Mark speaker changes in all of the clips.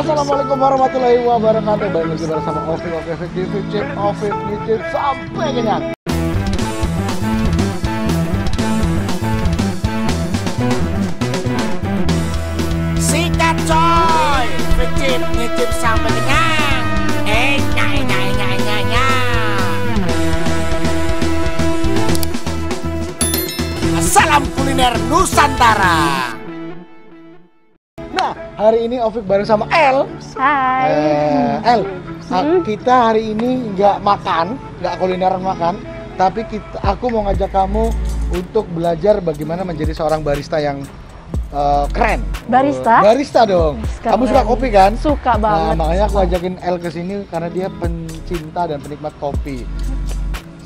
Speaker 1: Assalamualaikum warahmatullahi wabarakatuh. Balik lagi bersama Ovik TV, Ovik YouTube sampai kenyang.
Speaker 2: Sikat coy, ngicip sampai kenyang. Salam kuliner Nusantara.
Speaker 1: Nah, hari ini Ovik bareng sama El.
Speaker 3: Hai.
Speaker 1: El, kita hari ini nggak kulineran makan, tapi aku mau ngajak kamu untuk belajar bagaimana menjadi seorang barista yang keren.
Speaker 3: Barista?
Speaker 1: Barista dong. Kamu suka kopi kan?
Speaker 3: Suka banget.
Speaker 1: Nah, makanya aku ajakin El ke sini karena dia pencinta dan penikmat kopi.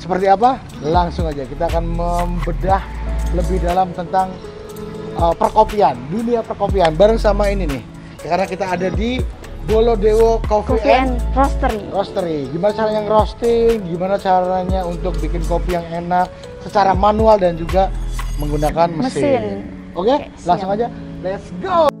Speaker 1: Seperti apa? Langsung aja kita akan membedah lebih dalam tentang perkopian, dunia perkopian bareng sama ini nih. Karena kita ada di Bolodewo Coffee and Roastery. Gimana caranya roasting, gimana caranya untuk bikin kopi yang enak secara manual dan juga menggunakan mesin. Oke, langsung aja. Let's go.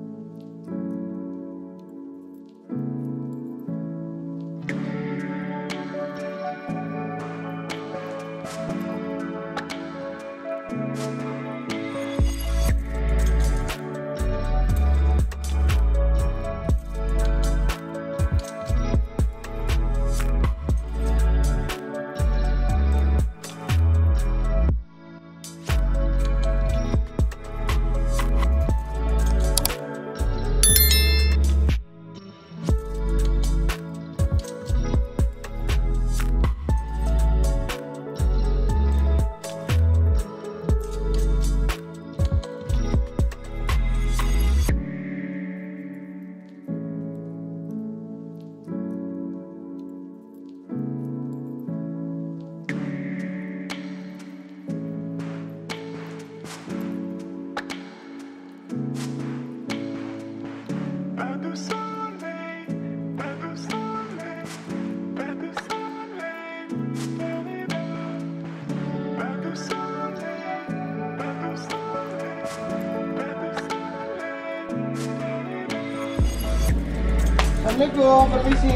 Speaker 1: Assalamualaikum, permisi.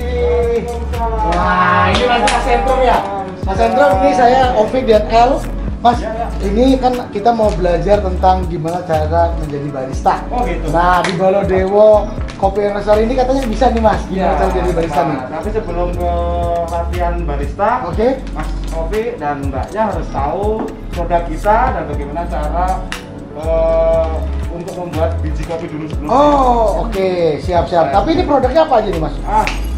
Speaker 1: Wah, ini Mas Sentrum ya? Mas Sentrum, ini saya Ovik dan El. Mas, ini kan kita mau belajar tentang gimana cara menjadi barista.
Speaker 4: Oh gitu.
Speaker 1: Nah, di Bolodewo Coffee and Roastery ini katanya bisa nih Mas, gimana cara jadi barista nih?
Speaker 4: Tapi sebelum ke latihan barista, Mas Ovik dan Mbaknya harus tahu produk kita dan bagaimana cara untuk membuat biji kopi dulu sebelumnya.
Speaker 1: Oh, oke, siap. Tapi ini produknya apa aja nih Mas?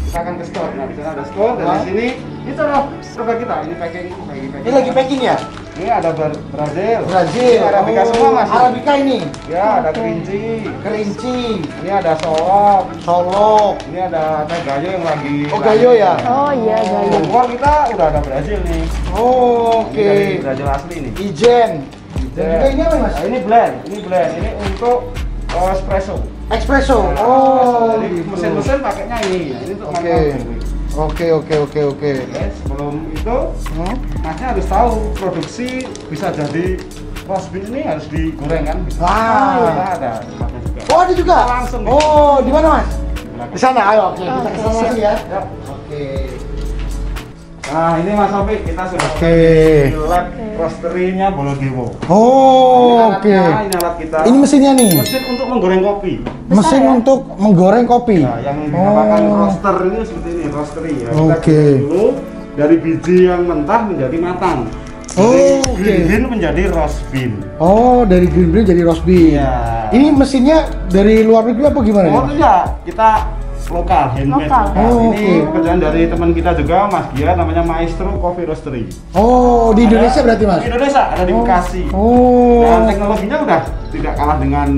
Speaker 4: Kita akan ke store. Nah, di sana ada store dan di sini itu loh produk kita. Ini packing.
Speaker 1: Ini lagi packing ya?
Speaker 4: Ini ada Brazil.
Speaker 1: Ini
Speaker 4: Arabica semua Mas.
Speaker 1: Arabica ini.
Speaker 4: Ya, ada kerinci.
Speaker 1: Ini
Speaker 4: ada solok. Ini ada gayo yang lagi.
Speaker 1: Oh, gayo ya?
Speaker 3: Oh iya, gayo.
Speaker 4: Luar kita udah ada Brazil nih.
Speaker 1: Oh, oke.
Speaker 4: Ini dari Brazil asli nih.
Speaker 1: Ijen. Dan juga ini apa Mas?
Speaker 4: Nah, ini blend. Ini untuk espresso.
Speaker 1: Oh,
Speaker 4: jadi
Speaker 1: gitu.
Speaker 4: mesin pakainya ini. Nah, ini untuk manual.
Speaker 1: Oke.
Speaker 4: Sebelum itu, Masnya harus tahu produksi bisa jadi roast bean ini harus digoreng kan? Kita ada tempatnya juga.
Speaker 1: Oh, ada juga.
Speaker 4: Kita langsung.
Speaker 1: Oh, di mana Mas? Di sana. Ayo, oke. Kita ke sana langsung ya. Oke.
Speaker 4: Nah, ini Mas Ovik, kita sudah di lab roastery-nya Bolodewo.
Speaker 1: Oh, oke.
Speaker 4: Ini alat kita.
Speaker 1: Ini mesinnya nih.
Speaker 4: Mesin untuk menggoreng kopi.
Speaker 1: Mesin untuk menggoreng kopi.
Speaker 4: Nah, yang dinamakan roaster ini seperti ini, roastery ya.
Speaker 1: Oke.
Speaker 4: Kita goreng dulu dari biji yang mentah menjadi matang. Green bean menjadi roast bean.
Speaker 1: Oh, dari green bean jadi roast bean.
Speaker 4: Iya.
Speaker 1: Ini mesinnya dari luar negeri apa gimana?
Speaker 4: Oh iya, kita lokal, handmade. Ini pekerjaan dari teman kita juga, Mas Gia, namanya Maestro Coffee Roastery.
Speaker 1: Oh, di Indonesia berarti Mas?
Speaker 4: Di Indonesia, ada di Bekasi.
Speaker 1: Oh.
Speaker 4: Dan teknologinya udah tidak kalah dengan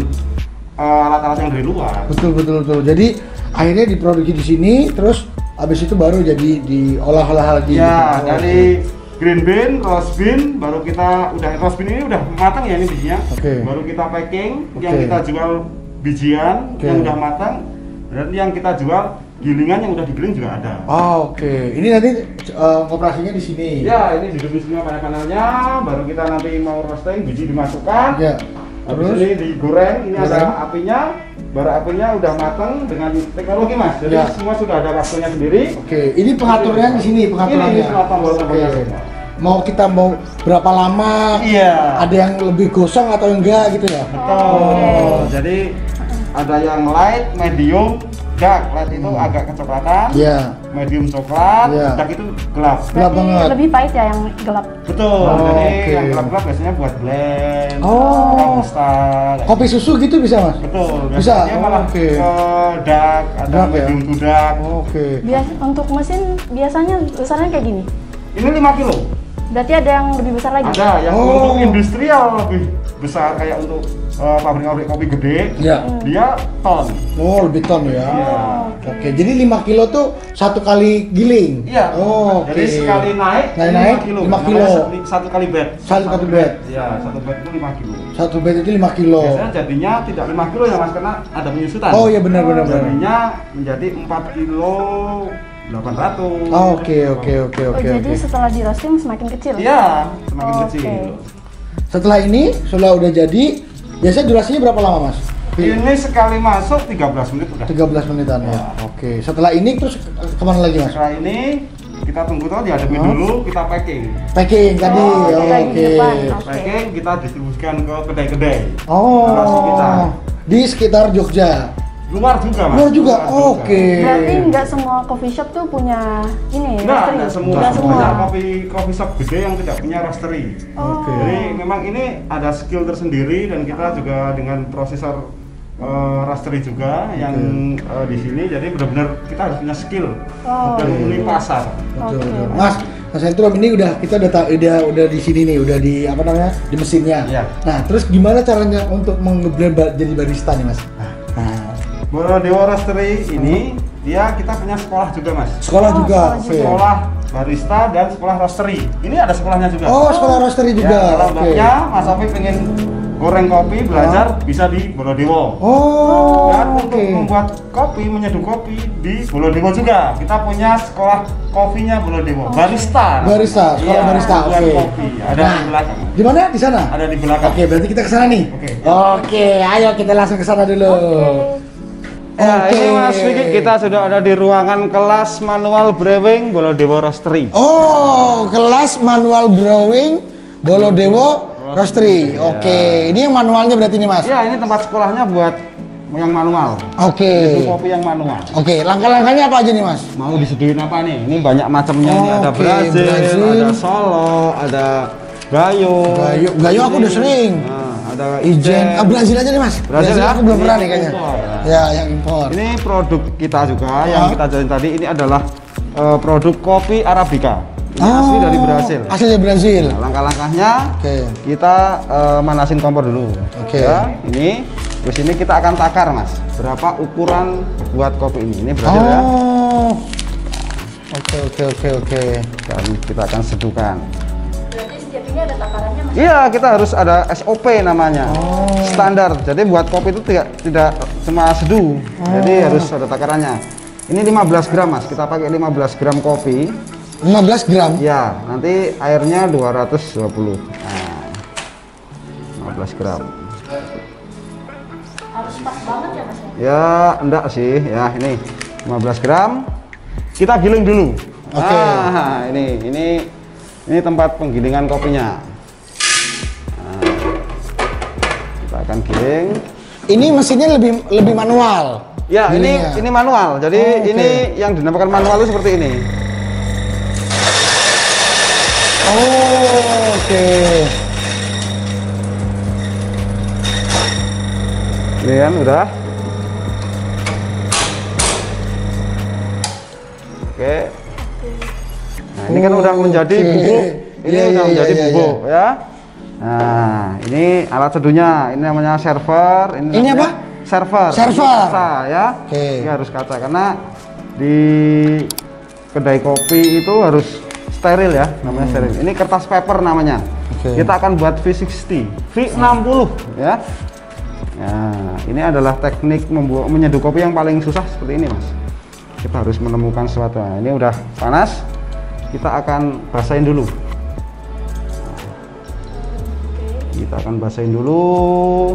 Speaker 4: alat-alat yang dari luar.
Speaker 1: Betul. Jadi akhirnya diproduksi di sini, terus habis itu baru jadi diolah-olah lagi.
Speaker 4: Ya, dari green bean, roast bean, baru kita roast bean ini udah matang ya ini bijinya. Baru kita packing, yang kita jual bijian yang udah matang. Dan yang kita jual gilingan yang udah digiling juga ada.
Speaker 1: Oh, oke. Ini nanti operasinya di sini.
Speaker 4: Ya, ini duduk di sini panel-panelnya, baru kita nanti mau roasting, biji dimasukkan.
Speaker 1: Ya.
Speaker 4: Habis ini digoreng, ini ada apinya, bara apinya udah matang dengan teknologi Mas. Jadi semua sudah ada waktunya sendiri.
Speaker 1: Oke, ini pengaturnya di sini pengaturannya.
Speaker 4: Ini pengaturnya.
Speaker 1: Mau berapa lama?
Speaker 4: Iya.
Speaker 1: Ada yang lebih gosong atau enggak gitu ya?
Speaker 4: Betul. Jadi ada yang light, medium, dark. Light itu agak kecoklatan.
Speaker 1: Iya.
Speaker 4: Medium coklat, dark itu gelap.
Speaker 1: Gelap banget.
Speaker 3: Lebih pahit ya yang gelap.
Speaker 4: Betul. Jadi yang gelap-gelap biasanya buat blend, robusta.
Speaker 1: Kopi susu gitu bisa Mas?
Speaker 4: Betul.
Speaker 1: Bisa.
Speaker 4: Biasanya malah dark, ada medium to dark.
Speaker 3: Untuk mesin biasanya besarnya kayak gini.
Speaker 4: Ini 5 kilo.
Speaker 3: Berarti ada yang lebih besar lagi?
Speaker 4: Ada yang untuk industrial lebih besar, kayak untuk pabrik-pabrik kopi gede. Dia ton.
Speaker 1: Oh, lebih ton ya. Oke, jadi 5 kilo tuh satu kali giling.
Speaker 4: Iya. Jadi sekali naik 5 kilo. Satu kali bed.
Speaker 1: Satu bed.
Speaker 4: Iya, satu bed itu 5 kilo.
Speaker 1: Satu bed itu 5 kilo.
Speaker 4: Biasanya jadinya tidak 5 kilo ya Mas, karena ada penyusutan.
Speaker 1: Oh iya benar.
Speaker 4: Jadinya menjadi 4 kilo 800.
Speaker 1: Oke.
Speaker 3: Jadi setelah di roasting semakin kecil?
Speaker 4: Iya, semakin kecil.
Speaker 1: Setelah ini sudah udah jadi, biasanya durasinya berapa lama Mas?
Speaker 4: Ini sekali masuk 13 menit udah.
Speaker 1: 13 menitan ya. Oke. Setelah ini terus kemana lagi Mas?
Speaker 4: Setelah ini kita tunggu tuh dihadapi dulu, kita packing.
Speaker 1: Packing tadi. Oke.
Speaker 4: Packing kita distribusikan ke kedai-kedai. Di
Speaker 1: sekitar Jogja.
Speaker 4: Luar juga Mas.
Speaker 1: Luar juga. Oke.
Speaker 3: Berarti nggak semua coffee shop tuh punya ini
Speaker 4: Nggak semua.
Speaker 3: Semua.
Speaker 4: Coffee shop gede yang tidak punya roastery. Jadi memang ini ada skill tersendiri dan kita juga dengan prosesor roastery juga yang di sini. Jadi benar-benar kita harus punya skill dan memenuhi pasar.
Speaker 1: Betul. Mas Entrum, ini kita udah di sini nih, udah di di mesinnya. Nah, terus gimana caranya untuk ngeblend jadi barista nih Mas?
Speaker 4: Bolodewo Roastery ini kita punya sekolah juga Mas.
Speaker 1: Sekolah juga.
Speaker 4: Sekolah barista dan sekolah roastery. Ini ada sekolahnya juga.
Speaker 1: Oh, sekolah roastery juga.
Speaker 4: Kalau mbaknya Mas Sofi pengen goreng kopi, belajar bisa di Bolodewo. Dan untuk membuat kopi, menyeduh kopi di Bolodewo juga. Kita punya sekolah kopinya Bolodewo. Barista.
Speaker 1: Sekolah barista.
Speaker 4: Kopi. Ada di belakang.
Speaker 1: Di mana? Di sana?
Speaker 4: Ada di belakang.
Speaker 1: Oke, berarti kita ke sana nih. Oke, ayo kita langsung ke sana dulu.
Speaker 4: Ini Mas Vicky, kita sudah ada di ruangan kelas manual brewing Bolodewo Roastery.
Speaker 1: Oh, kelas manual brewing Bolodewo Roastery. Oke, ini yang manualnya berarti nih Mas?
Speaker 4: Ya, ini tempat sekolahnya buat yang manual.
Speaker 1: Oke.
Speaker 4: Kopi yang manual.
Speaker 1: Oke, langkah-langkahnya apa aja nih Mas?
Speaker 4: Mau diseduhin apa nih? Ini banyak macamnya nih, ada Brazil, ada Solo, ada Gayo.
Speaker 1: Gayo aku udah sering.
Speaker 4: Ada
Speaker 1: Ijen. Brazil aja nih Mas.
Speaker 4: Brazil
Speaker 1: aku belum pernah nih kayaknya. Ya, yang impor.
Speaker 4: Ini produk kita juga yang kita jualin tadi. Ini adalah produk kopi Arabica. Ini asli dari Brazil.
Speaker 1: Asli dari Brazil.
Speaker 4: Nah, langkah-langkahnya kita manasin kompor dulu. Ini terus ini kita akan takar Mas. Berapa ukuran buat kopi ini? Ini Brazil ya.
Speaker 1: Oke.
Speaker 4: Dan kita akan seduhkan.
Speaker 3: Berarti setiap ini ada takarannya Mas?
Speaker 4: Iya, kita harus ada SOP namanya. Standar. Jadi buat kopi itu tidak cuma seduh. Jadi harus ada takarannya. Ini 15 gram Mas. Kita pakai 15 gram kopi.
Speaker 1: 15 gram?
Speaker 4: Ya, nanti airnya 220. Nah, 15 gram.
Speaker 3: Harus pas banget ya Mas?
Speaker 4: Ya, enggak sih. Ya, ini 15 gram. Kita giling dulu. Nah, ini tempat penggilingan kopinya. Nah, kita akan giling.
Speaker 1: Ini mesinnya lebih manual.
Speaker 4: Ya, ini manual. Jadi ini yang dinamakan manual itu seperti ini.
Speaker 1: Oke.
Speaker 4: Ini kan udah. Oke. Nah, ini kan udah menjadi bubuk. Ini udah menjadi bubuk ya. Nah, ini alat seduhnya. Ini namanya server.
Speaker 1: Ini apa?
Speaker 4: Server. Kaca ya. Ini harus kaca karena di kedai kopi itu harus steril ya, namanya steril. Ini kertas paper namanya. Kita akan buat V60, V60 ya. Nah, ini adalah teknik menyeduh kopi yang paling susah seperti ini Mas. Kita harus menemukan sesuatu. Nah, ini udah panas. Kita akan basahin dulu. Kita Kita akan basahin dulu.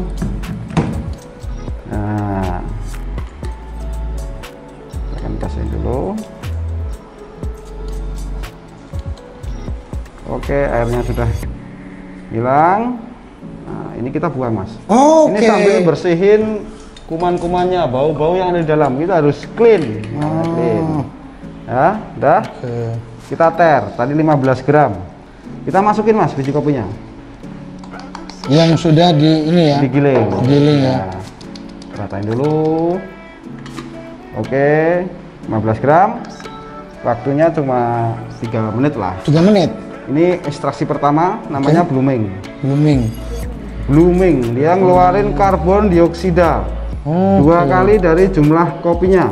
Speaker 4: Nah, kita akan basahin dulu. Oke, airnya sudah hilang. Nah, ini kita buang, Mas.
Speaker 1: Oh,
Speaker 4: ini sambil bersihin kuman-kumannya, bau-bau yang ada di dalam. Kita harus clean. Nah, clean. Ya, udah. Kita ter. Tadi 15 gram. Kita masukin, Mas, biji kopinya.
Speaker 1: Yang sudah di ini ya.
Speaker 4: Digiling.
Speaker 1: Giling ya.
Speaker 4: Nah, ratain dulu. Oke, 15 gram. Waktunya cuma 3 menit lah.
Speaker 1: 3 menit.
Speaker 4: Ini ekstraksi pertama, namanya blooming. Blooming, dia ngeluarin karbon dioksida 2 kali dari jumlah kopinya.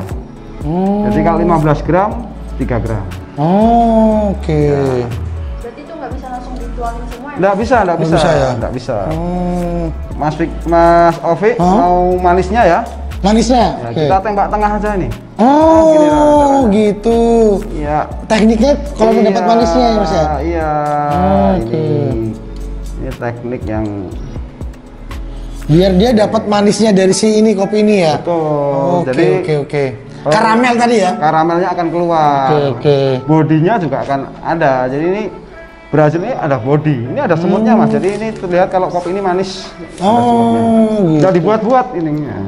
Speaker 4: Jadi kalau 15 gram, 3 gram.
Speaker 1: Oke.
Speaker 3: Berarti itu nggak bisa langsung dituangin semua ya?
Speaker 4: Nggak bisa ya? Nggak bisa. Mas Ovi, mau manisnya ya?
Speaker 1: Manisnya?
Speaker 4: Ya, kita tembak tengah aja nih.
Speaker 1: Oh, gitu.
Speaker 4: Iya.
Speaker 1: Tekniknya kalau mendapat manisnya ya, Mas ya?
Speaker 4: Iya. Ini teknik yang
Speaker 1: biar dia dapat manisnya dari si ini kopi ini ya.
Speaker 4: betul.
Speaker 1: Oke. Karamel tadi ya?
Speaker 4: Karamelnya akan keluar.
Speaker 1: Oke.
Speaker 4: Bodinya juga akan ada. Jadi ini berhasil ini ada body. Ini ada semutnya, Mas. Jadi ini terlihat kalau kopi ini manis.
Speaker 1: Gitu.
Speaker 4: Udah dibuat-buat ininya.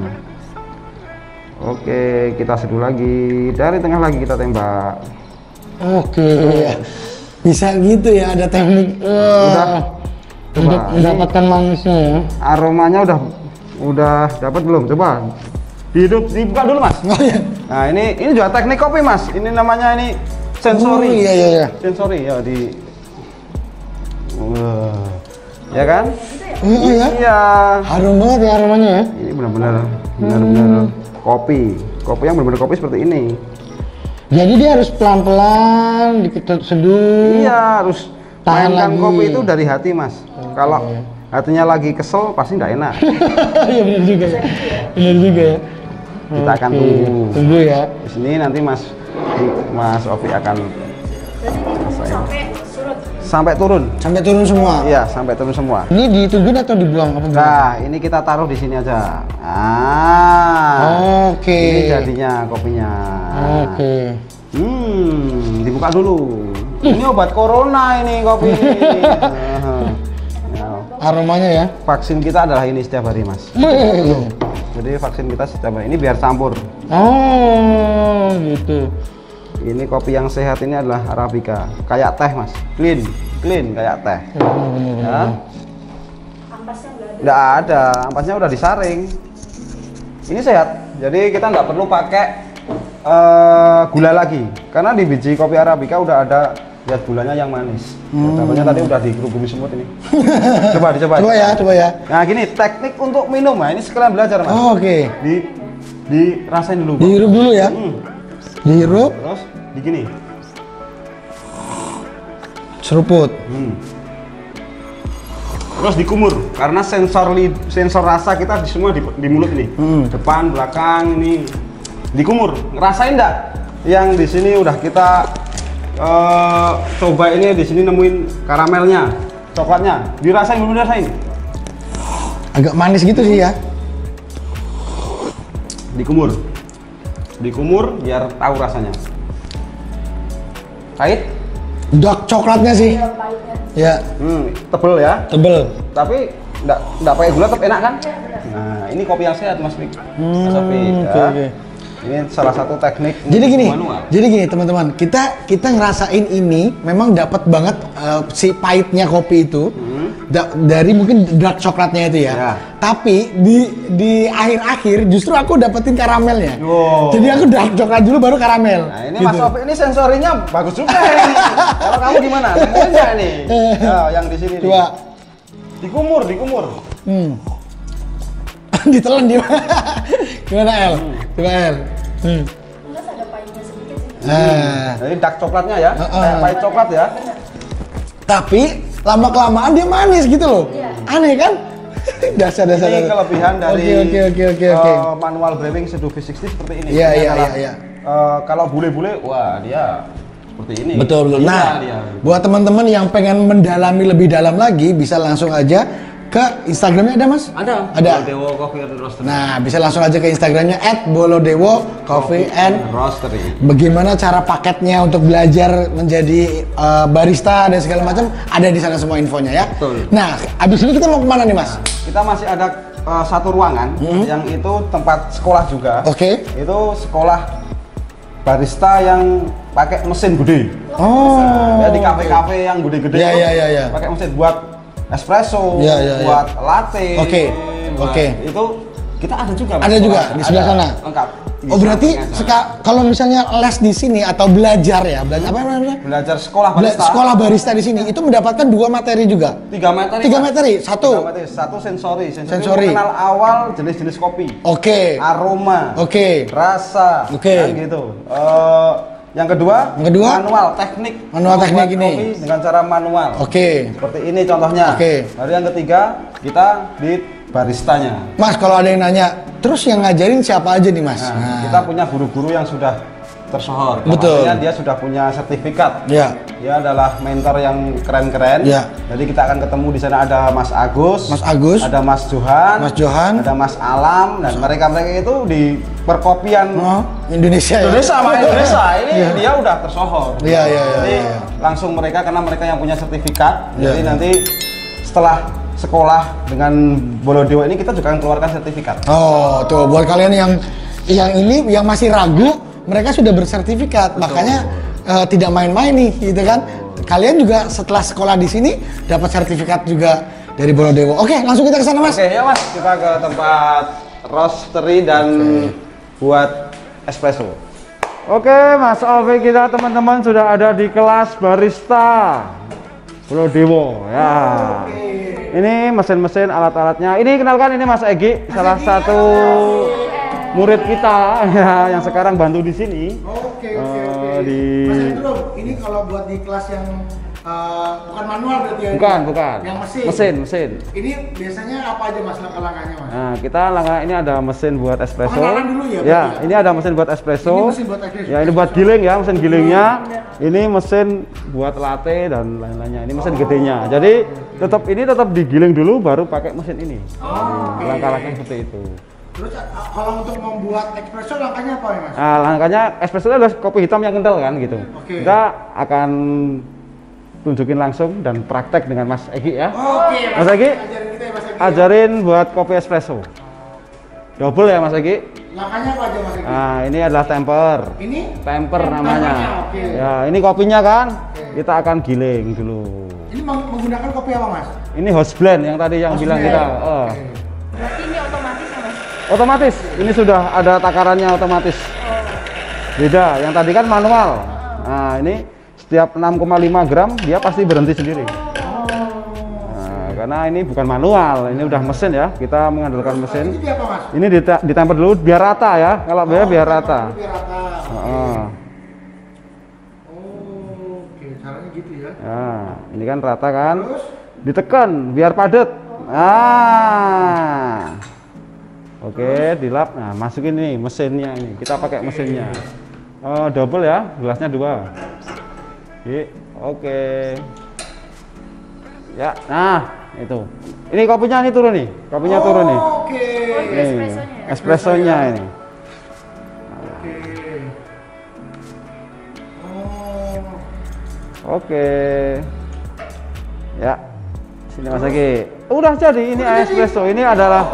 Speaker 4: Oke, kita seduh lagi. Dari tengah lagi kita tembak.
Speaker 1: Oke. Bisa gitu ya, ada teknik. Untuk mendapatkan manisnya ya.
Speaker 4: Aromanya udah dapat belum? Coba dibuka dulu, Mas.
Speaker 1: Oh iya.
Speaker 4: Nah, ini juga teknik kopi, Mas. Ini namanya ini sensori.
Speaker 1: Iya.
Speaker 4: Sensori ya di ya kan? Iya.
Speaker 1: Harum banget ya aromanya ya.
Speaker 4: Ini benar-benar kopi yang benar-benar kopi seperti ini.
Speaker 1: Jadi dia harus pelan-pelan dikit seduh.
Speaker 4: Iya, harus
Speaker 1: Tahan
Speaker 4: mainkan
Speaker 1: lagi.
Speaker 4: kopi itu dari hati, Mas. Kalau hatinya lagi kesel pasti nggak enak.
Speaker 1: Iya benar juga ya.
Speaker 4: Kita akan
Speaker 1: tunggu ya.
Speaker 4: Di sini nanti Mas Ovi akan sampai turun.
Speaker 1: Sampai turun semua.
Speaker 4: Iya, sampai turun semua.
Speaker 1: Ini ditungguin atau dibuang apa?
Speaker 4: Nah, ini kita taruh di sini aja.
Speaker 1: Oke.
Speaker 4: Ini jadinya kopinya.
Speaker 1: Oke.
Speaker 4: Dibuka dulu. Ini obat corona ini kopi ini.
Speaker 1: Aromanya ya.
Speaker 4: Vaksin kita adalah ini setiap hari, Mas. Jadi vaksin kita setiap hari ini biar campur.
Speaker 1: Oh, gitu.
Speaker 4: Ini kopi yang sehat ini adalah Arabica, kayak teh, Mas. Clean kayak teh. Ya.
Speaker 3: Ampasnya
Speaker 4: Nggak ada, ampasnya udah disaring. Ini sehat, jadi kita nggak perlu pakai gula lagi, karena di biji kopi Arabica udah ada lihat gulanya yang manis. Contohnya tadi udah dikerubungi semut ini. Coba dicoba.
Speaker 1: Coba ya.
Speaker 4: Nah, gini teknik untuk minum, nah ini sekalian belajar, Mas.
Speaker 1: Oke.
Speaker 4: Dirasain dulu.
Speaker 1: Dihirup dulu ya. Dihirup.
Speaker 4: Terus begini.
Speaker 1: Seruput.
Speaker 4: Terus dikumur, karena sensor rasa kita semua di mulut ini. Depan, belakang ini dikumur. Ngerasain enggak? Yang di sini udah kita coba ini, di sini nemuin karamelnya, coklatnya. Dirasain, belum dirasain?
Speaker 1: Agak manis gitu sih ya.
Speaker 4: Dikumur biar tahu rasanya. Pahit?
Speaker 1: Dark coklatnya sih. Ya.
Speaker 4: Tebel ya.
Speaker 1: Tebel.
Speaker 4: Tapi enggak pakai gula tetap enak kan? Nah, ini kopi yang sehat, Mas Mik. Mas Sofi, ya.
Speaker 1: Oke.
Speaker 4: Ini salah satu teknik
Speaker 1: Jadi
Speaker 4: manual.
Speaker 1: gini teman-teman, kita ngerasain ini memang dapat banget si pahitnya kopi itu dari mungkin dark coklatnya itu ya. Tapi di akhir-akhir justru aku dapetin karamelnya. Jadi aku dark coklat dulu baru karamel.
Speaker 4: Nah, ini
Speaker 1: gitu.
Speaker 4: Mas Sofi ini sensorinya bagus juga ini. Kalau kamu gimana? Nemuin nggak nih? Yang di sini.
Speaker 1: Coba.
Speaker 4: Dikumur.
Speaker 1: Ditelan dia. Gimana El? Coba El.
Speaker 3: Enggak ada pahitnya sedikit sih.
Speaker 4: Jadi dark coklatnya ya, kayak pahit coklat ya.
Speaker 1: Tapi lama kelamaan dia manis gitu loh. Aneh kan? dasar.
Speaker 4: Ini kelebihan dari
Speaker 1: Oke.
Speaker 4: manual brewing Seduh V60 seperti ini.
Speaker 1: Iya.
Speaker 4: Kalau bule-bule, wah dia seperti ini.
Speaker 1: Betul. Nah,
Speaker 4: dia.
Speaker 1: buat teman-teman yang pengen mendalami lebih dalam lagi, bisa langsung aja ke Instagramnya ada Mas?
Speaker 5: Ada. Bolodewo Coffee and Roastery.
Speaker 1: Nah, bisa langsung aja ke Instagramnya @bolodewo Coffee and
Speaker 5: Roastery.
Speaker 1: Bagaimana cara paketnya untuk belajar menjadi barista dan segala macam ada di sana semua infonya ya.
Speaker 5: Betul.
Speaker 1: Nah, abis ini kita mau kemana nih Mas?
Speaker 5: Kita masih ada satu ruangan yang itu tempat sekolah juga.
Speaker 1: Oke.
Speaker 5: Itu sekolah barista yang pakai mesin gede.
Speaker 1: Oh.
Speaker 5: Ya di kafe-kafe yang gede-gede
Speaker 1: Ya.
Speaker 5: pakai mesin buat espresso,
Speaker 1: Ya.
Speaker 5: buat latte.
Speaker 1: Oke.
Speaker 5: buat-
Speaker 1: Oke.
Speaker 5: Itu kita ada juga. Mas.
Speaker 1: Ada juga di sebelah
Speaker 5: Ada,
Speaker 1: sana.
Speaker 5: Lengkap.
Speaker 1: Oh berarti kalau misalnya les di sini atau belajar ya, belajar apa namanya?
Speaker 5: Belajar sekolah barista.
Speaker 1: Sekolah barista di sini itu mendapatkan 2 materi juga.
Speaker 5: 3 materi.
Speaker 1: 3
Speaker 5: Pak.
Speaker 1: materi, satu.
Speaker 5: 3 materi. Satu sensori.
Speaker 1: Sensori.
Speaker 5: Mengenal awal jenis-jenis kopi.
Speaker 1: Oke.
Speaker 5: Aroma.
Speaker 1: Oke.
Speaker 5: Rasa.
Speaker 1: Oke.
Speaker 5: Kan gitu. Yang kedua, manual teknik.
Speaker 1: Manual teknik
Speaker 5: Membuat
Speaker 1: ini.
Speaker 5: kopi dengan cara manual.
Speaker 1: Oke.
Speaker 5: Seperti ini contohnya.
Speaker 1: Oke.
Speaker 5: Lalu yang ketiga, kita di baristanya.
Speaker 1: Mas, kalau ada yang nanya, terus yang ngajarin siapa aja nih Mas?
Speaker 5: Nah, kita punya guru-guru yang sudah tersohor.
Speaker 1: Betul.
Speaker 5: Maksudnya dia sudah punya sertifikat.
Speaker 1: Ya.
Speaker 5: Dia adalah mentor yang keren-keren.
Speaker 1: Ya.
Speaker 5: Jadi kita akan ketemu di sana ada Mas Agus, ada Mas Johan, ada Mas Alam, dan mereka-mereka itu di perkopian
Speaker 1: Indonesia.
Speaker 5: Indonesia ini dia udah tersohor.
Speaker 1: Iya.
Speaker 5: Jadi langsung mereka karena mereka yang punya sertifikat.
Speaker 1: Ya.
Speaker 5: Jadi nanti setelah sekolah dengan Bolodewo ini kita juga akan keluarkan sertifikat.
Speaker 1: Oh, tuh buat kalian yang masih ragu, mereka sudah bersertifikat. Betul. Makanya tidak main-main nih, gitu kan. Kalian juga setelah sekolah di sini dapat sertifikat juga dari Bolodewo. Oke, langsung kita ke sana, Mas.
Speaker 5: Oke, ya Mas, kita ke tempat roastery dan buat espresso. Oke, Mas Alfi, kita teman-teman sudah ada di kelas barista Bolodewo ya. Ini mesin-mesin, alat-alatnya. Ini kenalkan, ini Mas Egi, salah satu murid kita ya, yang sekarang bantu di sini.
Speaker 1: Oke.
Speaker 5: Mas
Speaker 1: Hendro, ini kalau buat di kelas yang bukan manual berarti ya?
Speaker 5: Bukan.
Speaker 1: Yang
Speaker 5: Mesin.
Speaker 1: Ini biasanya apa aja Mas langkah-langkahnya Mas?
Speaker 5: Nah, kita ini ada mesin buat espresso.
Speaker 1: Pengenalan dulu ya?
Speaker 5: Ya, ini ada mesin buat espresso.
Speaker 1: Ini mesin buat espresso.
Speaker 5: Ya, ini buat giling ya, mesin gilingnya. Ini mesin buat latte dan lain-lainnya. Ini mesin gedenya. Jadi tetap digiling dulu baru pakai mesin ini. Langkah-langkah seperti itu.
Speaker 1: Terus kalau untuk membuat espresso langkahnya apa ya Mas?
Speaker 5: Nah, langkahnya espresso adalah kopi hitam yang kental kan gitu.
Speaker 1: Oke.
Speaker 5: Kita akan tunjukin langsung dan praktek dengan Mas Egi ya.
Speaker 1: Oke,
Speaker 5: Mas Egi,
Speaker 1: ajarin kita ya Mas Egi.
Speaker 5: ajarin buat kopi espresso. Double ya Mas Egi.
Speaker 1: Langkahnya apa aja Mas Egi?
Speaker 5: Nah, ini adalah temper.
Speaker 1: Ini?
Speaker 5: Temper namanya.
Speaker 1: Oke.
Speaker 5: Ya, ini kopinya kan.
Speaker 1: Oke.
Speaker 5: Kita akan giling dulu.
Speaker 1: Ini menggunakan kopi apa Mas?
Speaker 5: Ini house blend yang tadi yang
Speaker 1: House
Speaker 5: bilang
Speaker 1: blend.
Speaker 5: kita.
Speaker 3: Berarti ini otomatis ya Mas?
Speaker 5: Otomatis. Ini sudah ada takarannya otomatis. Beda. Yang tadi kan manual. Nah, ini setiap 6,5 gram dia pasti berhenti sendiri. Nah, karena ini bukan manual, ini udah mesin ya. Kita mengandalkan mesin.
Speaker 1: Ini apa Mas?
Speaker 5: Ini ditemper dulu biar rata ya. Kalau biar rata.
Speaker 1: Biar rata. Oke, caranya gitu ya.
Speaker 5: Nah, ini kan rata kan.
Speaker 1: Terus?
Speaker 5: Ditekan biar padat. Oke, dilap. Nah, masukin nih mesinnya ini. Kita pakai mesinnya. Double ya, gelasnya 2. Oke. Ya, nah itu. Ini kopinya nih turun nih. Kopinya turun nih.
Speaker 1: Oke.
Speaker 5: Nih, espressonya ini.
Speaker 1: Oke.
Speaker 5: Oke. Ya. Sini Mas Egi. Udah jadi ini espresso. Ini adalah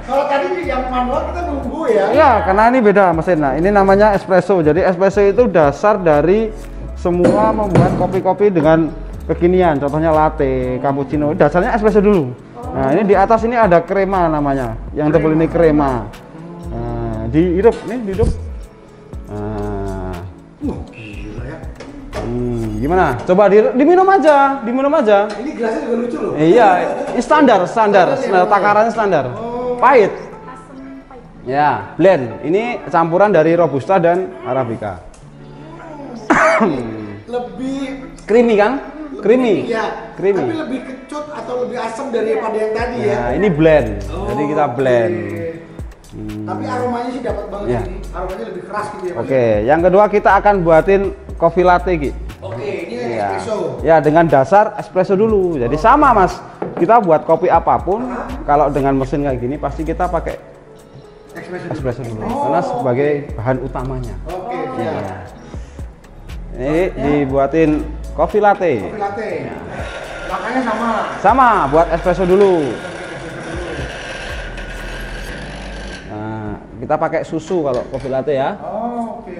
Speaker 1: Kalau tadi yang manual kita nunggu ya.
Speaker 5: Iya, karena ini beda mesin. Nah, ini namanya espresso. Jadi espresso itu dasar dari semua membuat kopi-kopi dengan kekinian. Contohnya latte, cappuccino. Dasarnya espresso dulu. Nah, ini di atas ini ada krema namanya. Yang tebal ini krema. Nah, dihirup nih, dihirup. Nah.
Speaker 1: Gila ya.
Speaker 5: Gimana? Coba diminum aja,
Speaker 1: Ini gelasnya juga lucu loh.
Speaker 5: Iya, ini standar, takarannya standar. Pahit. Ya, blend. Ini campuran dari Robusta dan Arabica.
Speaker 1: Lebih
Speaker 5: Creamy kan? Creamy.
Speaker 1: ya,
Speaker 5: Creamy.
Speaker 1: tapi lebih kecut atau lebih asam daripada yang tadi ya.
Speaker 5: Nah, ini blend. Jadi kita blend.
Speaker 1: Tapi aromanya sih dapat banget
Speaker 5: Ya.
Speaker 1: ini. Aromanya lebih keras gitu ya. Mas.
Speaker 5: Oke, yang kedua kita akan buatin coffee latte, Ki.
Speaker 1: Oke, ini
Speaker 5: Ya.
Speaker 1: espresso.
Speaker 5: Ya, dengan dasar espresso dulu. Jadi sama, Mas. kita buat kopi apapun, kalau dengan mesin kayak gini pasti kita pakai espresso dulu, karena sebagai bahan utamanya.
Speaker 1: Oke,
Speaker 5: Ya. Ini dibuatin coffee latte.
Speaker 1: Kopi latte.
Speaker 5: Ya.
Speaker 1: Makanya sama.
Speaker 5: Sama, buat espresso dulu. Nah, kita pakai susu kalau kopi latte ya.
Speaker 1: Oh, oke.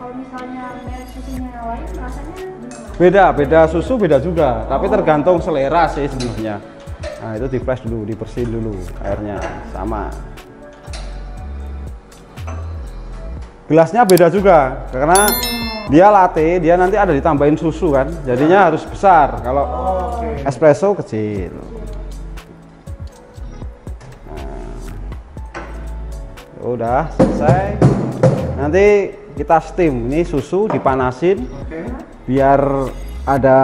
Speaker 3: Kalau misalnya merek susunya yang lain, rasanya gimana?
Speaker 5: Beda susu beda juga, tapi tergantung selera sih sebenarnya. Nah, itu di flash dulu, dibersihin dulu airnya sama. Gelasnya beda juga, karena dia latte, dia nanti ada ditambahin susu kan, jadinya harus besar. Kalau espresso kecil. Nah, udah selesai. Nanti kita steam, ini susu dipanasin, biar ada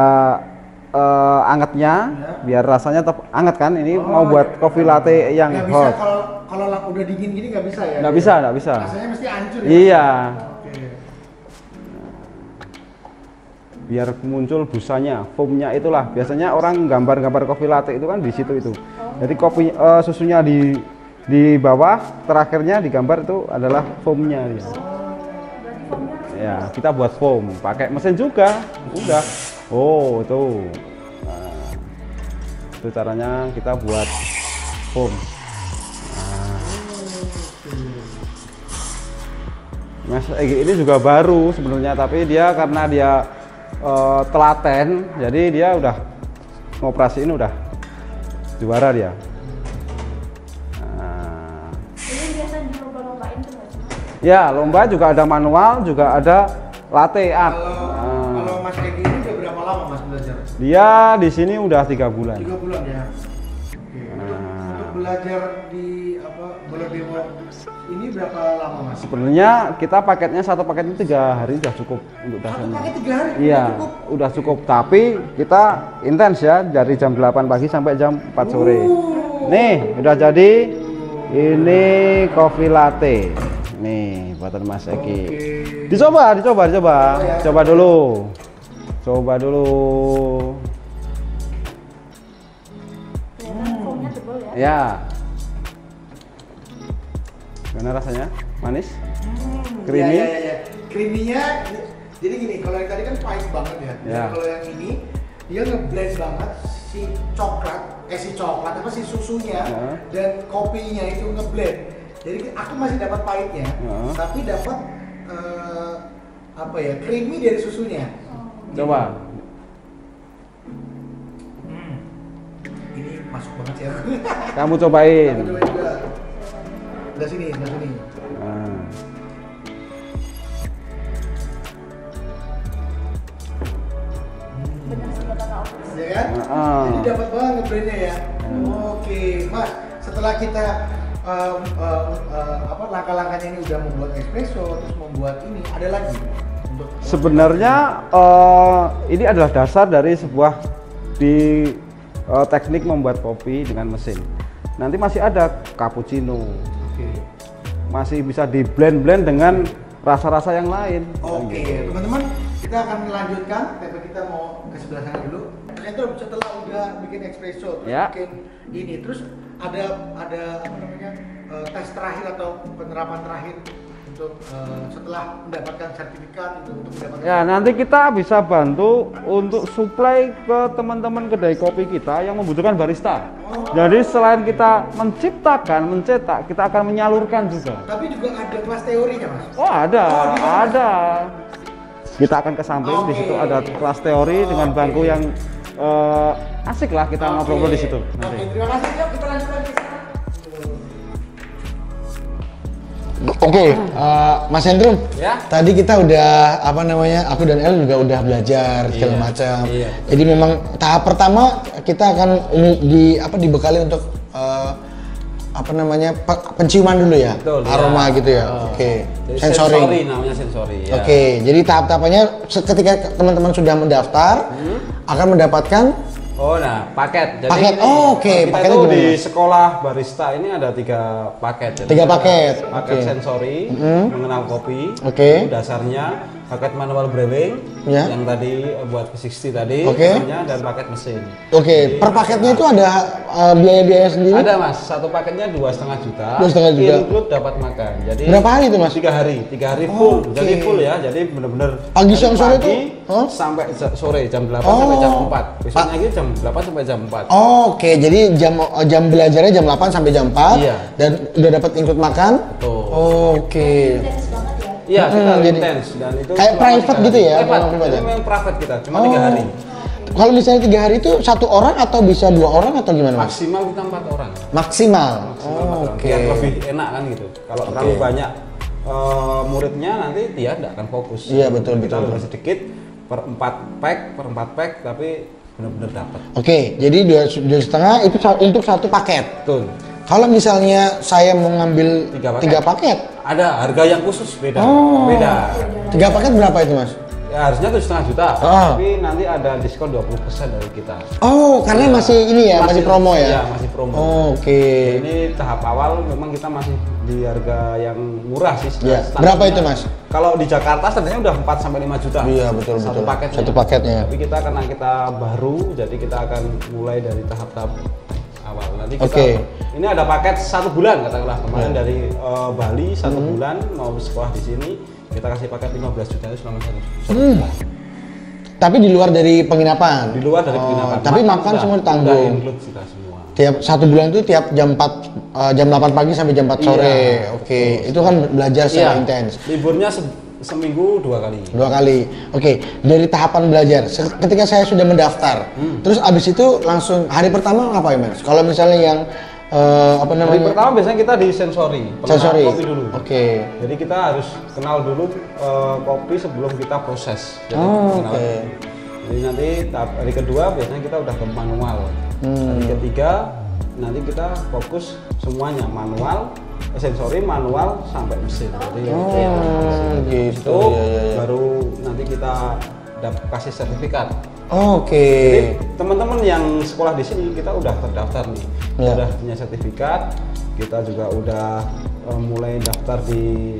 Speaker 5: angetnya, biar rasanya tetap anget kan. Ini mau buat coffee latte yang
Speaker 1: Nggak
Speaker 5: hot.
Speaker 1: bisa kalau udah dingin gini nggak bisa ya?
Speaker 5: Nggak bisa.
Speaker 1: Rasanya mesti hancur ya?
Speaker 5: Iya.
Speaker 1: Oke.
Speaker 5: Biar muncul busanya, foamnya itulah. Biasanya orang gambar-gambar coffee latte itu kan di situ itu. Jadi kopi susunya di bawah, terakhirnya digambar itu adalah foamnya dia. Ya, kita buat foam, pakai mesin juga. Udah. Oh, itu. Nah, itu caranya kita buat foam. Mas Egy ini juga baru sebenarnya, tapi dia karena dia telaten, jadi dia udah ngoperasiin udah juara dia. Nah.
Speaker 3: Ini biasa di lomba-lombain tuh nggak sih?
Speaker 5: Ya, lomba juga ada manual, juga ada latte art.
Speaker 1: Kalau Mas Egy ini udah berapa lama Mas belajar?
Speaker 5: Dia di sini udah 3 bulan.
Speaker 1: 3 bulan ya. Oke. Untuk belajar di bola dewa ini berapa lama Mas?
Speaker 5: Sebenarnya kita paketnya satu paket itu 3 hari udah cukup untuk dasarnya.
Speaker 1: Pakai 3 hari?
Speaker 5: Iya, udah cukup. Tapi kita intens ya, dari jam 8 pagi sampai jam 4 sore. Nih, udah jadi. Ini coffee latte. Nih, buatan Mas Egy. Dicoba. Coba dulu.
Speaker 3: Kelihatan foamnya tebal ya?
Speaker 5: Ya. Gimana rasanya? Manis? Creamy?
Speaker 1: Iya. Creamy-nya jadi gini, kalau yang tadi kan pahit banget ya.
Speaker 5: Ya.
Speaker 1: Kalau yang ini dia ngeblend banget si susunya dan kopinya itu ngeblend. Jadi aku masih dapat pahitnya, tapi dapat creamy dari susunya.
Speaker 5: Coba.
Speaker 1: Ini masuk banget ya.
Speaker 5: Kamu cobain.
Speaker 1: Aku cobain juga. Sebelah sini.
Speaker 5: Nah.
Speaker 3: Benar sih kata Kak Opus.
Speaker 1: Ya kan? Jadi dapat banget ngeblendnya ya. Oke, Mas. Setelah kita langkah-langkahnya ini udah membuat espresso, terus membuat ini, ada lagi untuk
Speaker 5: Sebenarnya ini adalah dasar dari sebuah teknik membuat kopi dengan mesin. Nanti masih ada cappuccino. Masih bisa di blend dengan rasa-rasa yang lain.
Speaker 1: Oke, teman-teman, kita akan melanjutkan, tapi kita mau ke sebelah sana dulu. Ternyata setelah udah bikin espresso, terus
Speaker 5: Ya.
Speaker 1: bikin ini, terus ada tes terakhir atau penerapan terakhir untuk setelah mendapatkan sertifikat untuk mendapatkan.
Speaker 5: Ya, nanti kita bisa bantu untuk supply ke teman-teman kedai kopi kita yang membutuhkan barista. Jadi selain kita menciptakan, mencetak, kita akan menyalurkan juga.
Speaker 1: Tapi juga ada kelas teorinya, Mas.
Speaker 5: Oh, ada. Kita akan ke samping, di situ ada kelas teori dengan bangku yang asik lah, kita ngobrol di situ.
Speaker 1: Oke, terima kasih. Yuk kita lanjut lagi.
Speaker 6: Oke, Mas Hendrum.
Speaker 2: Ya.
Speaker 6: Tadi kita udah aku dan El juga udah belajar segala macam.
Speaker 2: Iya.
Speaker 6: Jadi memang tahap pertama kita akan dibekali untuk penciuman dulu ya,
Speaker 2: Betul,
Speaker 6: aroma
Speaker 2: ya.
Speaker 6: gitu ya. Oke, sensoring.
Speaker 2: Sensory namanya sensory. Ya.
Speaker 6: Oke, jadi tahap-tahapannya ketika teman-teman sudah mendaftar akan mendapatkan
Speaker 5: Oh, nah, paket. Jadi
Speaker 6: Paket. Oh, oke.
Speaker 5: Kita
Speaker 6: Paketnya
Speaker 5: itu
Speaker 6: gimana,
Speaker 5: di
Speaker 6: Mas?
Speaker 5: sekolah barista ini ada 3 paket. Jadi
Speaker 6: 3 paket.
Speaker 5: Paket
Speaker 6: Oke.
Speaker 5: sensori, mengenal kopi.
Speaker 6: Oke.
Speaker 5: Itu dasarnya. Paket manual brewing,
Speaker 6: Ya.
Speaker 5: yang tadi buat V60 tadi,
Speaker 6: Oke.
Speaker 5: dan paket mesin.
Speaker 6: Oke, per paketnya itu ada biaya-biaya sendiri?
Speaker 5: Ada mas, satu paketnya 2,5 juta.
Speaker 6: 2,5 juta.
Speaker 5: Include dapat makan. Jadi
Speaker 6: Berapa hari itu, Mas?
Speaker 5: 3 hari, 3 hari full.
Speaker 6: Oke.
Speaker 5: Jadi full ya, jadi bener-bener
Speaker 6: Pagi,
Speaker 5: dari
Speaker 6: siang, sore
Speaker 5: pagi
Speaker 6: tuh? Hah?
Speaker 5: sampai sore jam 8 sampai jam 4. Besoknya lagi jam 8 sampai jam 4.
Speaker 6: Oke, jadi jam belajarnya jam 8 sampai jam 4.
Speaker 5: Iya.
Speaker 6: Dan udah dapat include makan?
Speaker 5: Betul.
Speaker 6: Oke.
Speaker 5: Iya, kita
Speaker 6: jadi
Speaker 5: intens dan itu
Speaker 6: kayak
Speaker 5: selama
Speaker 6: private
Speaker 5: 3
Speaker 6: gitu
Speaker 5: hari.
Speaker 6: ya,
Speaker 5: Private,
Speaker 6: private
Speaker 5: jadi
Speaker 6: ya?
Speaker 5: memang private kita, cuma 3 hari.
Speaker 6: Kalau misalnya 3 hari itu 1 orang atau bisa 2 orang atau gimana, Mas?
Speaker 5: Maksimal kita 4 orang.
Speaker 6: Maksimal.
Speaker 5: Maksimal 4 orang.
Speaker 6: Oke.
Speaker 5: Biar lebih enak kan gitu. Kalau terlalu banyak muridnya nanti dia tidak akan fokus.
Speaker 6: Iya, betul,
Speaker 5: Kita
Speaker 6: betul.
Speaker 5: lebih sedikit per 4 pack tapi benar-benar dapat.
Speaker 6: Oke, jadi 2,5 itu untuk 1 paket.
Speaker 5: Betul.
Speaker 6: Kalau misalnya saya mau ngambil 3 paket,
Speaker 5: Ada harga yang khusus beda.
Speaker 6: Oh.
Speaker 5: Beda.
Speaker 6: 3 paket berapa itu, Mas?
Speaker 5: Ya harusnya 7,5 juta,
Speaker 6: Ah.
Speaker 5: tapi nanti ada diskon 20% dari kita.
Speaker 6: Oh, karena masih ini ya, masih promo ya?
Speaker 5: Iya, masih promo.
Speaker 6: Oh, oke.
Speaker 5: Ini tahap awal memang kita masih di harga yang murah sih.
Speaker 6: Ya.
Speaker 5: Standarnya.
Speaker 6: Berapa itu, Mas?
Speaker 5: Kalau di Jakarta standarnya udah 4 sampai 5 juta.
Speaker 6: Iya, betul,
Speaker 5: Satu
Speaker 6: betul.
Speaker 5: paketnya.
Speaker 6: Satu paketnya.
Speaker 5: Tapi kita karena kita baru, jadi kita akan mulai dari tahap-tahap awal. Nanti kita
Speaker 6: Oke.
Speaker 5: ini ada paket 1 bulan katakanlah kemarin dari Bali 1 bulan mau sekolah di sini, kita kasih paket 15 juta itu selama 1 bulan.
Speaker 6: Tapi di luar dari penginapan.
Speaker 5: Di luar dari penginapan.
Speaker 6: Tapi makan semua ditanggung.
Speaker 5: Udah include kita semua.
Speaker 6: Tiap 1 bulan itu tiap jam 4 jam 8 pagi sampai jam 4 sore.
Speaker 5: Iya,
Speaker 6: Oke, itu kan belajar secara
Speaker 5: Iya.
Speaker 6: intens.
Speaker 5: Liburnya seminggu 2 kali.
Speaker 6: 2 kali. Oke, dari tahapan belajar. Ketika saya sudah mendaftar, terus abis itu langsung hari pertama ngapain, Mas? Kalau misalnya yang apa
Speaker 5: Hari
Speaker 6: namanya?
Speaker 5: pertama biasanya kita di sensori,
Speaker 6: Sensori.
Speaker 5: kopi dulu.
Speaker 6: Oke.
Speaker 5: Jadi kita harus kenal dulu kopi sebelum kita proses. Jadi
Speaker 6: Oh,
Speaker 5: kenal.
Speaker 6: oke.
Speaker 5: Jadi nanti tahap hari kedua biasanya kita udah ke manual. Hari ketiga nanti kita fokus semuanya manual, sensori, manual sampai mesin. Jadi
Speaker 6: gitu.
Speaker 5: itu
Speaker 6: Iya.
Speaker 5: baru nanti kita kasih sertifikat.
Speaker 6: Oke.
Speaker 5: Jadi teman-teman yang sekolah di sini kita udah terdaftar nih,
Speaker 6: Ya.
Speaker 5: udah punya sertifikat, kita juga udah mulai daftar di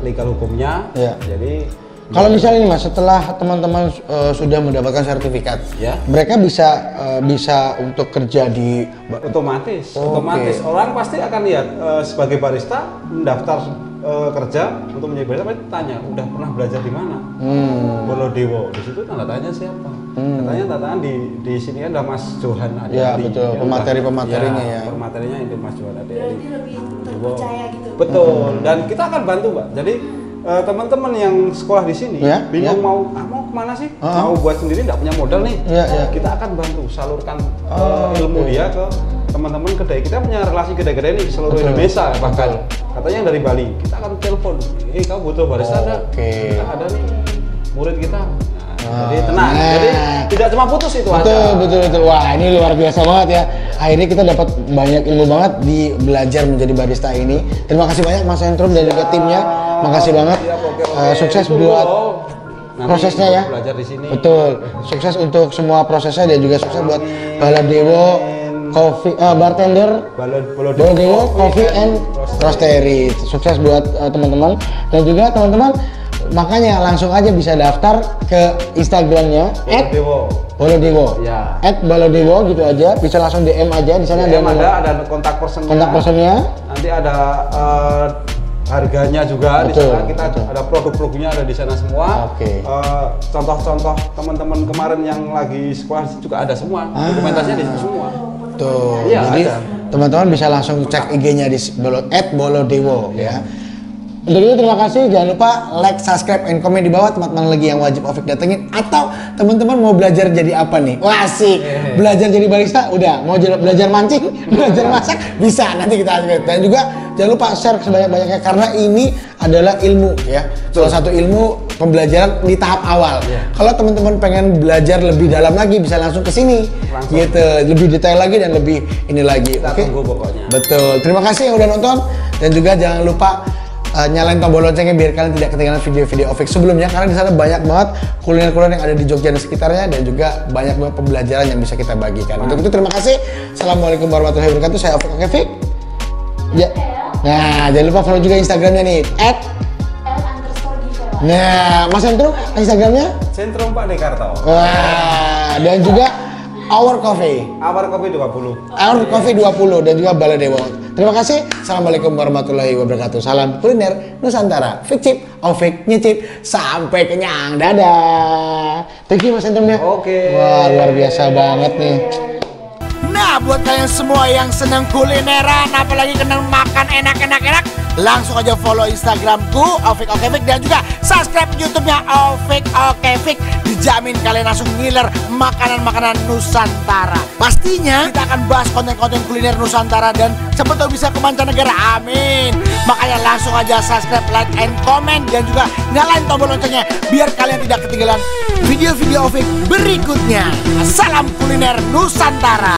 Speaker 5: legal hukumnya.
Speaker 6: Ya.
Speaker 5: Jadi
Speaker 6: Kalau misalnya nih, Mas, setelah teman-teman sudah mendapatkan sertifikat,
Speaker 5: Ya.
Speaker 6: mereka bisa untuk kerja di
Speaker 5: otomatis,
Speaker 6: Oke.
Speaker 5: otomatis orang pasti akan lihat sebagai barista mendaftar kerja untuk menjadi barista pasti tanya udah pernah belajar di mana? Bolodewo. Di situ tanda tanya siapa? Katanya tanda tangan di sini ada Mas Johan Adi.
Speaker 6: Ya, betul. Pemateri-pematerinya ya.
Speaker 5: Pematerinya itu Mas Johan Adi.
Speaker 3: Berarti lebih terpercaya gitu.
Speaker 5: Betul. Dan kita akan bantu, Pak. Jadi teman-teman yang sekolah di sini
Speaker 6: Ya,
Speaker 5: bingung
Speaker 6: ya.
Speaker 5: mau kemana sih? Mau buat sendiri nggak punya modal nih?
Speaker 6: Ya, ya.
Speaker 5: Kita akan bantu salurkan ilmu dia ke teman-teman kedai. Kita punya relasi kedai-kedai ini di seluruh
Speaker 6: Betul.
Speaker 5: Indonesia bahkan. Katanya yang dari Bali. Kita akan telepon. Kamu butuh barista ada?
Speaker 6: Oke.
Speaker 5: Kita ada nih murid kita. Jadi tenang.
Speaker 6: Nah.
Speaker 5: Jadi tidak cuma putus itu
Speaker 6: Betul,
Speaker 5: aja.
Speaker 6: betul. Wah, ini luar biasa banget ya. Akhirnya kita dapat banyak ilmu banget di belajar menjadi barista ini. Terima kasih banyak Mas Entrum dan juga timnya. Makasih banget.
Speaker 5: Siap, oke.
Speaker 6: Sukses
Speaker 5: Itu
Speaker 6: buat
Speaker 5: loh. Nanti
Speaker 6: prosesnya ya.
Speaker 5: Belajar di sini.
Speaker 6: Betul. Sukses untuk semua prosesnya dan juga sukses buat Baladewo Coffee bartender Baladewo Coffee and Roastery. Sukses buat teman-teman dan juga teman-teman. Makanya langsung aja bisa daftar ke Instagramnya @Bolodewo.
Speaker 5: Ya.
Speaker 6: @Bolodewo gitu aja, bisa langsung DM aja di sana
Speaker 5: DM
Speaker 6: ada
Speaker 5: ada kontak personnya.
Speaker 6: kontak personnya.
Speaker 5: Nanti ada harganya juga di
Speaker 6: Betul,
Speaker 5: sana. Kita
Speaker 6: betul.
Speaker 5: ada produk-produknya ada di sana semua.
Speaker 6: Oke.
Speaker 5: Contoh-contoh teman-teman kemarin yang lagi sekolah juga ada semua. Dokumentasinya di situ semua.
Speaker 6: Tuh.
Speaker 5: Iya,
Speaker 6: Jadi
Speaker 5: ada.
Speaker 6: teman-teman bisa langsung cek IG-nya di @Bolodewo ya. Untuk itu terima kasih, jangan lupa like, subscribe, and komen di bawah teman-teman lagi yang wajib Ovik datengin atau teman-teman mau belajar jadi apa nih? Wah asik, belajar jadi barista udah, mau belajar mancing, belajar masak bisa, nanti kita lihat. Dan juga jangan lupa share sebanyak-banyaknya karena ini adalah ilmu ya, salah satu ilmu pembelajaran di tahap awal. Kalau teman-teman pengen belajar lebih dalam lagi bisa langsung ke sini, gitu, lebih detail lagi dan lebih ini lagi.
Speaker 5: Kita
Speaker 6: Oke?
Speaker 5: tunggu pokoknya.
Speaker 6: Betul. Terima kasih yang udah nonton dan juga jangan lupa nyalain tombol loncengnya biar kalian tidak ketinggalan video-video Ovik sebelumnya, karena di sana banyak banget kuliner-kuliner yang ada di Jogja dan sekitarnya, dan juga banyak banget pembelajaran yang bisa kita bagikan. Untuk itu terima kasih. Assalamualaikum warahmatullahi wabarakatuh. Saya Ovik Okevik. Ya. Nah, jangan lupa follow juga Instagramnya nih @l_giveaway. Nah, Mas Sentrum Instagramnya?
Speaker 5: Sentrum Pak Dekarto.
Speaker 6: Wah, dan juga Our Coffee
Speaker 5: 20.
Speaker 6: Our Coffee 20 dan juga Balai Dewa. Terima kasih. Assalamualaikum warahmatullahi wabarakatuh. Salam kuliner Nusantara. Fikcip, Ovik nyicip sampai kenyang. Dadah. Thank you Mas Sentrum ya.
Speaker 5: Oke.
Speaker 6: Wah, luar biasa banget nih.
Speaker 2: Nah, buat kalian semua yang senang kulineran, apalagi kenal makan enak, langsung aja follow Instagramku Ovik Okevik dan juga subscribe YouTube-nya Ovik Okevik. Dijamin kalian langsung ngiler makanan-makanan Nusantara. Pastinya kita akan bahas konten-konten kuliner Nusantara dan siapa tahu bisa ke mancanegara. Amin. Makanya langsung aja subscribe, like, and comment dan juga nyalain tombol loncengnya biar kalian tidak ketinggalan video-video Ovik berikutnya. Salam kuliner Nusantara.